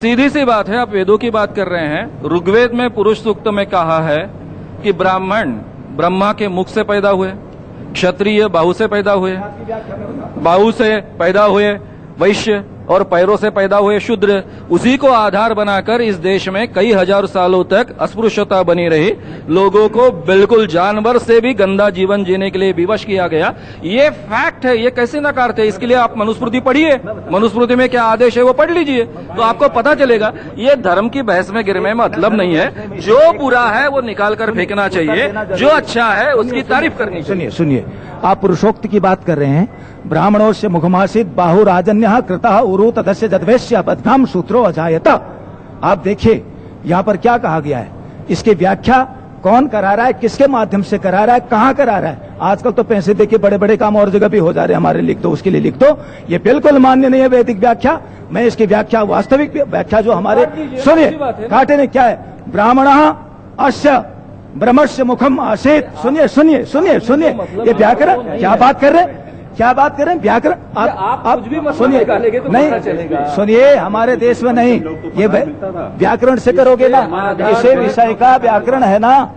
सीधी सी बात है, आप वेदों की बात कर रहे हैं। ऋग्वेद में पुरुष सूक्त में कहा है कि ब्राह्मण ब्रह्मा के मुख से पैदा हुए, क्षत्रिय बाहु से पैदा हुए, बाहु से पैदा हुए वैश्य, और पैरों से पैदा हुए शूद्र। उसी को आधार बनाकर इस देश में कई हजार सालों तक अस्पृश्यता बनी रही। लोगों को बिल्कुल जानवर से भी गंदा जीवन जीने के लिए विवश किया गया। ये फैक्ट है, ये कैसे नकारते हैं? इसके लिए आप मनुस्मृति पढ़िए, मनुस्मृति में क्या आदेश है वो पढ़ लीजिए, तो आपको पता चलेगा। ये धर्म की बहस में गिरने में मतलब नहीं है। जो बुरा है वो निकाल कर फेंकना चाहिए, जो अच्छा है उसकी तारीफ करनी चाहिए। सुनिए, आप पुरुषोक्त की बात कर रहे हैं। ब्राह्मणों से मुखमासित बाहु राजन्य कृतः उरु तदस्य जद्वैश्य बदनाम सूत्रो अजायत। आप देखिए यहाँ पर क्या कहा गया है, इसकी व्याख्या कौन करा रहा है, किसके माध्यम से करा रहा है, कहाँ करा रहा है। आजकल तो पैसे देके बड़े बड़े काम और जगह भी हो जा रहे हैं, हमारे लिख दो, उसके लिए लिख दो। ये बिल्कुल मान्य नहीं है वैदिक व्याख्या। मैं इसकी व्याख्या, वास्तविक व्याख्या जो हमारे, सुनिए, काटे ने क्या है, ब्राह्मण अश्य ब्रह्मस्य मुखम आसेत। सुनिए सुनिए सुनिए सुनिए, ये व्याकरण क्या बात कर रहे हैं, क्या बात कर रहे हैं? व्याकरण आप सुनिए, नहीं सुनिए, हमारे देश में नहीं, ये व्याकरण से करोगे ना, इसे विषय का व्याकरण है ना।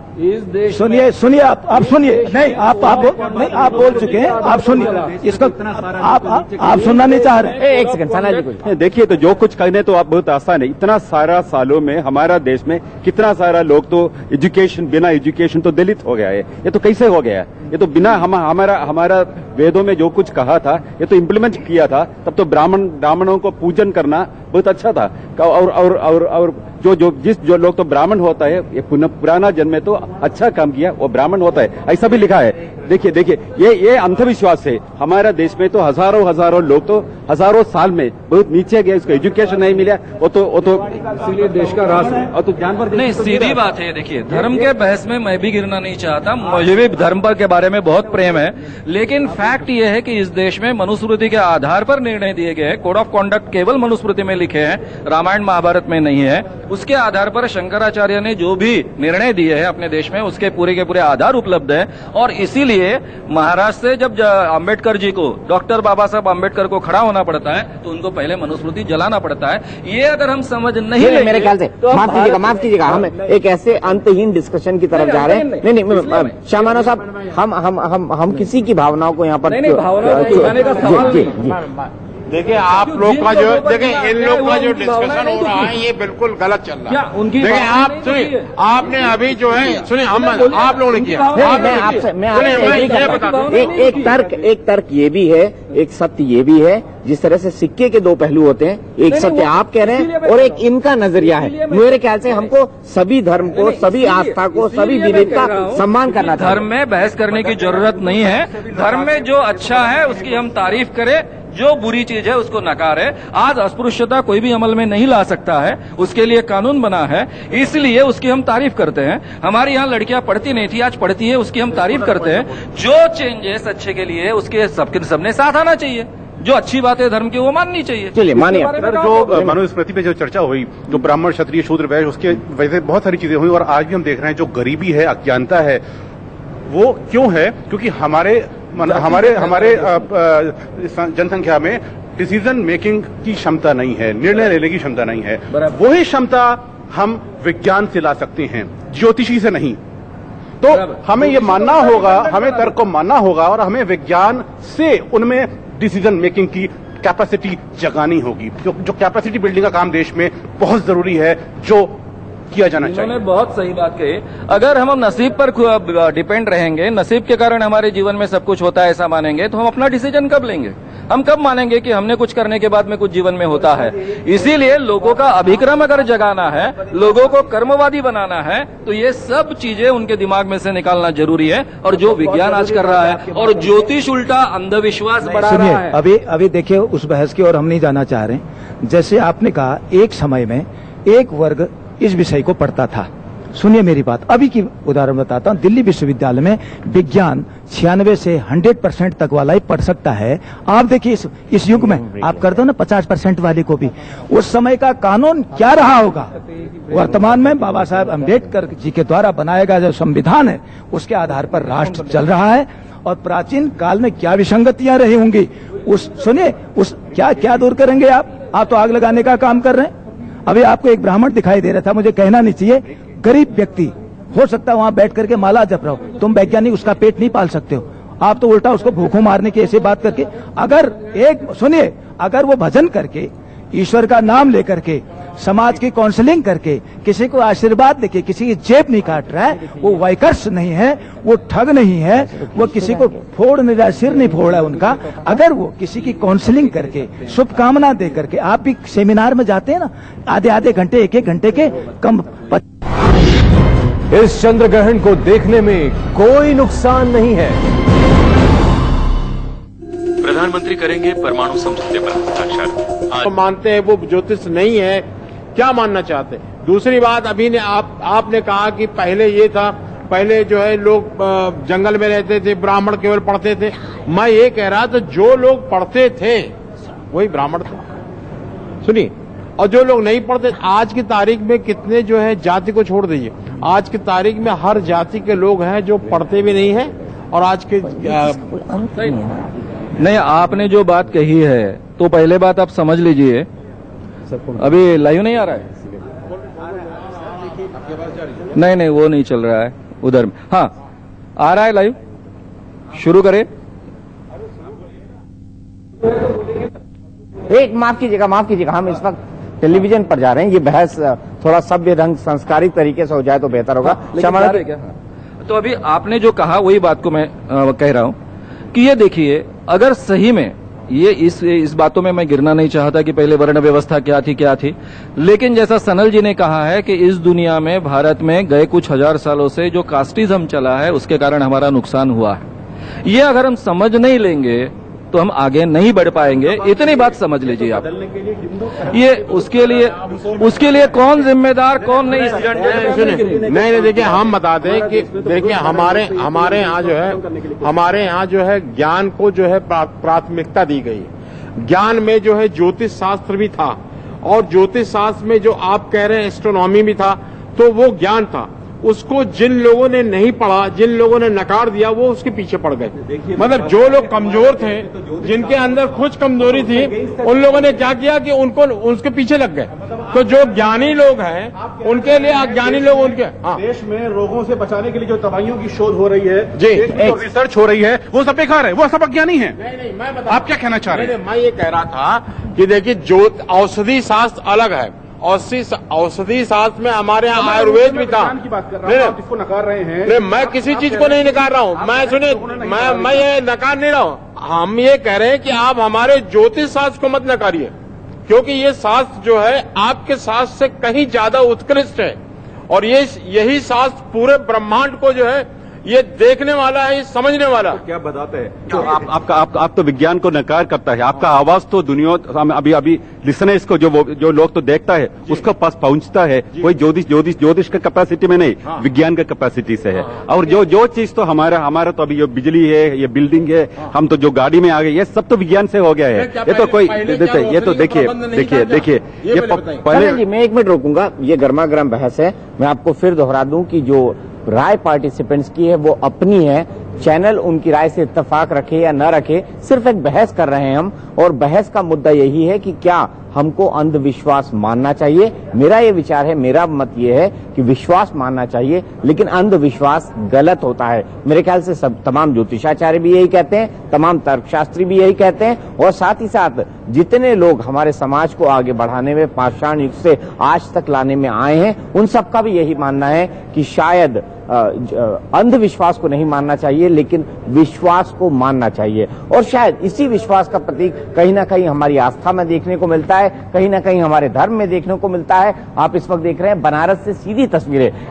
सुनिए सुनिए, आप सुनिए, नहीं आप बोल चुके हैं, आप सुनिए इसको, आप सुनना नहीं चाह रहे। एक सेकंड साना जी, देखिए, तो जो कुछ कहने तो आप बहुत आसान है। इतना सारा सालों में हमारा देश में कितना सारा लोग तो एजुकेशन, बिना एजुकेशन तो दलित हो गया है। ये तो कैसे हो गया है? ये तो बिना हमारा वेदों में जो कुछ कहा था ये तो इम्प्लीमेंट किया था। तब तो ब्राह्मणों को पूजन करना बहुत अच्छा था। और जो लोग तो ब्राह्मण होता है, ये पुराना जन्म में तो अच्छा काम किया, वो ब्राह्मण होता है, ऐसा भी लिखा है। देखिए ये अंधविश्वास है। हमारा देश में तो हजारों लोग तो हजारों साल में बहुत नीचे गए, उसको एजुकेशन नहीं मिला, वो तो इसीलिए देश का राज और तो जानवर नहीं। सीधी बात है, देखिए, धर्म के बहस में मैं भी गिरना नहीं चाहता, मुझे भी धर्म पर के बारे में बहुत प्रेम है, लेकिन फैक्ट ये है कि इस देश में मनुस्मृति के आधार पर निर्णय दिए गए हैं। कोड ऑफ कॉन्डक्ट केवल मनुस्मृति में लिखे हैं, रामायण महाभारत में नहीं है। उसके आधार पर शंकराचार्य ने जो भी निर्णय दिए हैं अपने देश में, उसके पूरे के पूरे आधार उपलब्ध है। और इसीलिए महाराष्ट्र से जब अम्बेडकर जी को, डॉक्टर बाबा साहब अम्बेडकर को खड़ा होना पड़ता है, तो उनको पहले मनुस्मृति जलाना पड़ता है। ये अगर हम समझ नहीं लेंगे, मेरे ख्याल से तो माफ कीजिएगा, हम एक ऐसे अंतहीन डिस्कशन की तरफ जा रहे हैं। नहीं, श्यामानो साहब, हम किसी की भावनाओं को यहाँ पर देखिए, आप लोग का जो, देखिए इन लोग का जो डिस्कशन हो रहा है ये बिल्कुल गलत चल रहा है। देखिए, आप सुनिए, आपने अभी जो है, सुनिए, आप लोगों ने किया, एक तर्क ये भी है, एक सत्य ये भी है। जिस तरह से सिक्के के दो पहलू होते हैं, एक सत्य आप कह रहे हैं और एक इनका नजरिया है। मेरे ख्याल से हमको सभी धर्म को, सभी आस्था को, सभी विवेक का सम्मान करना चाहिए। धर्म में बहस करने की जरूरत नहीं है। धर्म में जो अच्छा है उसकी हम तारीफ करें, जो बुरी चीज है उसको नकारे। आज अस्पृश्यता कोई भी अमल में नहीं ला सकता है, उसके लिए कानून बना है, इसलिए उसकी हम तारीफ करते हैं। हमारे यहाँ लड़कियां पढ़ती नहीं थी, आज पढ़ती है, उसकी हम तारीफ करते हैं। जो चेंजेस अच्छे के लिए, उसके सबने साथ आना चाहिए। जो अच्छी बात है धर्म की वो माननी चाहिए। चलिए, मानिए। जो मनुस्मृति पे जो चर्चा हुई, जो ब्राह्मण क्षत्रिय शूद्र वैश्य, उसके वैसे बहुत सारी चीजें हुई। और आज भी हम देख रहे हैं जो गरीबी है, अज्ञानता है, वो क्यों है? क्योंकि हमारे जनसंख्या में डिसीजन मेकिंग की क्षमता नहीं है, निर्णय लेने की क्षमता नहीं है। वही क्षमता हम विज्ञान से ला सकते हैं, ज्योतिषी से नहीं। तो हमें ये मानना होगा, हमें तर्क को मानना होगा और हमें विज्ञान से उनमें डिसीजन मेकिंग की कैपेसिटी जगानी होगी। जो कैपेसिटी बिल्डिंग का काम देश में बहुत जरूरी है, जो किया जाना चाहिए। उन्होंने बहुत सही बात कही। अगर हम नसीब पर डिपेंड रहेंगे, नसीब के कारण हमारे जीवन में सब कुछ होता है ऐसा मानेंगे, तो हम अपना डिसीजन कब लेंगे? हम कब मानेंगे कि हमने कुछ करने के बाद में कुछ जीवन में होता है? इसीलिए लोगों का अभिक्रम अगर जगाना है, लोगों को कर्मवादी बनाना है, तो ये सब चीजें उनके दिमाग में से निकालना जरूरी है। और जो विज्ञान आज कर रहा है, और ज्योतिष उल्टा अंधविश्वास बढ़ा रहा है। अभी देखिए, उस बहस की ओर हम नहीं जाना चाह रहे। जैसे आपने कहा, एक समय में एक वर्ग इस विषय को पढ़ता था। सुनिए मेरी बात, अभी की उदाहरण बताता हूँ। दिल्ली विश्वविद्यालय में विज्ञान 96 से 100% तक वाला ही पढ़ सकता है। आप देखिए इस युग में आप कर दो ना 50% वाले को भी। उस समय का कानून क्या रहा होगा? वर्तमान में बाबा साहब अम्बेडकर जी के द्वारा बनाया गया जो संविधान है, उसके आधार पर राष्ट्र चल रहा है। और प्राचीन काल में क्या विसंगतियां रही होंगी, सुनिए, क्या दूर करेंगे आप तो आग लगाने का काम कर रहे हैं। अभी आपको एक ब्राह्मण दिखाई दे रहा था, मुझे कहना नहीं चाहिए, गरीब व्यक्ति हो सकता है वहां बैठ करके माला जप रहा हो, तुम वैज्ञानिक उसका पेट नहीं पाल सकते हो, आप तो उल्टा उसको भूखों मारने की ऐसी बात करके, अगर एक सुनिए, अगर वो भजन करके ईश्वर का नाम लेकर के समाज की काउंसलिंग करके किसी को आशीर्वाद देके किसी की जेब नहीं काट रहा है, वो वैकर्ष नहीं है, वो ठग नहीं है, वो किसी को फोड़ नहीं रहा, सिर नहीं फोड़ रहा है उनका। अगर वो किसी की काउंसलिंग करके शुभकामना दे करके, आप भी सेमिनार में जाते हैं ना, आधे आधे घंटे एक एक घंटे के कम। इस चंद्र ग्रहण को देखने में कोई नुकसान नहीं है। प्रधानमंत्री करेंगे परमाणु समझौते पर हस्ताक्षर। तो मानते हैं वो ज्योतिष नहीं है, क्या मानना चाहते हैं? दूसरी बात, अभी ने आपने कहा कि पहले ये था, पहले जो है लोग जंगल में रहते थे, ब्राह्मण केवल पढ़ते थे। मैं ये कह रहा था जो लोग पढ़ते थे वही ब्राह्मण थे। सुनिए, और जो लोग नहीं पढ़ते, आज की तारीख में कितने जो है, जाति को छोड़ दीजिए, आज की तारीख में हर जाति के लोग हैं जो पढ़ते भी नहीं है और आज के नहीं, आपने जो बात कही है तो पहले बात आप समझ लीजिए, अभी लाइव नहीं आ रहा है, नहीं वो नहीं चल रहा है उधर में, हाँ आ रहा है लाइव, शुरू करें। एक माफ कीजिएगा, हम इस वक्त टेलीविजन पर जा रहे हैं, ये बहस थोड़ा सभ्य ढंग संस्कारित तरीके से हो जाए तो बेहतर होगा। तो अभी आपने जो कहा वही बात को मैं कह रहा हूं कि ये देखिए, अगर सही में ये इस बातों में मैं गिरना नहीं चाहता कि पहले वर्ण व्यवस्था क्या थी, लेकिन जैसा सनल जी ने कहा है कि इस दुनिया में, भारत में गए कुछ हजार सालों से जो कास्टिज्म चला है उसके कारण हमारा नुकसान हुआ है। ये अगर हम समझ नहीं लेंगे तो हम आगे नहीं बढ़ पाएंगे, इतनी बात समझ लीजिए आप। ये उसके लिए कौन जिम्मेदार कौन नहीं। नहीं, देखिए हम बता दें कि देखिए हमारे यहाँ जो है ज्ञान को जो है प्राथमिकता दी गई है। ज्ञान में जो है ज्योतिष शास्त्र भी था, और ज्योतिष शास्त्र में जो आप कह रहे हैं एस्ट्रोनॉमी भी था, तो वो ज्ञान था। उसको जिन लोगों ने नहीं पढ़ा, जिन लोगों ने नकार दिया, वो उसके पीछे पड़ गए। मतलब जो लोग कमजोर थे, जिनके अंदर कुछ कमजोरी थी, उन लोगों ने क्या किया कि उनको उसके पीछे लग गए। तो जो ज्ञानी लोग हैं उनके लिए अज्ञानी लोग उनके देश में रोगों से बचाने के लिए जो दवाइयों की शोध हो रही है, जी, रिसर्च हो रही है, वो सब बेकार है, वो सब अज्ञानी है। नहीं, मैं आप क्या कहना चाह रहे हैं? मैं ये कह रहा था कि देखिए, जो औषधि शास्त्र अलग है, औषधि शास्त्र में हमारे यहाँ आयुर्वेद भी था। इसको नकार रहे हैं? नहीं, मैं किसी चीज को नहीं नकार रहा हूँ, मैं सुनिए, मैं ये नकार नहीं रहा हूँ। हम ये कह रहे हैं कि आप हमारे ज्योतिष शास्त्र को मत नकारिए, क्योंकि ये शास्त्र जो है आपके शास्त्र से कहीं ज्यादा उत्कृष्ट है, और यही शास्त्र पूरे ब्रह्मांड को जो है ये देखने वाला है, ये समझने वाला। तो क्या बताते हैं जो आप तो विज्ञान को नकार करता है, आपका आवाज तो दुनिया अभी लिसनर्स को जो लोग तो देखता है उसको पास पहुंचता है, कोई ज्योतिष का कैपेसिटी में नहीं, विज्ञान का कैपेसिटी से है। और जो चीज तो हमारा तो अभी ये बिजली है, ये बिल्डिंग है, हम तो जो गाड़ी में आ गए, ये सब तो विज्ञान से हो गया है। ये तो कोई ये तो देखिए ये पहले मैं 1 मिनट रोकूंगा, ये गर्मा गर्म बहस है। मैं आपको फिर दोहरा दूं कि जो राय पार्टिसिपेंट्स की है वो अपनी है, चैनल उनकी राय से इत्तेफाक रखे या न रखे, सिर्फ एक बहस कर रहे हैं हम, और बहस का मुद्दा यही है कि क्या हमको अंधविश्वास मानना चाहिए। मेरा ये विचार है, मेरा मत ये है कि विश्वास मानना चाहिए, लेकिन अंधविश्वास गलत होता है। मेरे ख्याल से सब तमाम ज्योतिषाचार्य भी यही कहते हैं, तमाम तर्कशास्त्री भी यही कहते हैं, और साथ ही साथ जितने लोग हमारे समाज को आगे बढ़ाने में पाषाण युग से आज तक लाने में आए हैं, उन सबका भी यही मानना है कि शायद अंधविश्वास को नहीं मानना चाहिए, लेकिन विश्वास को मानना चाहिए। और शायद इसी विश्वास का प्रतीक कहीं ना कहीं हमारी आस्था में देखने को मिलता है, कहीं ना कहीं हमारे धर्म में देखने को मिलता है। आप इस वक्त देख रहे हैं बनारस से सीधी तस्वीरें।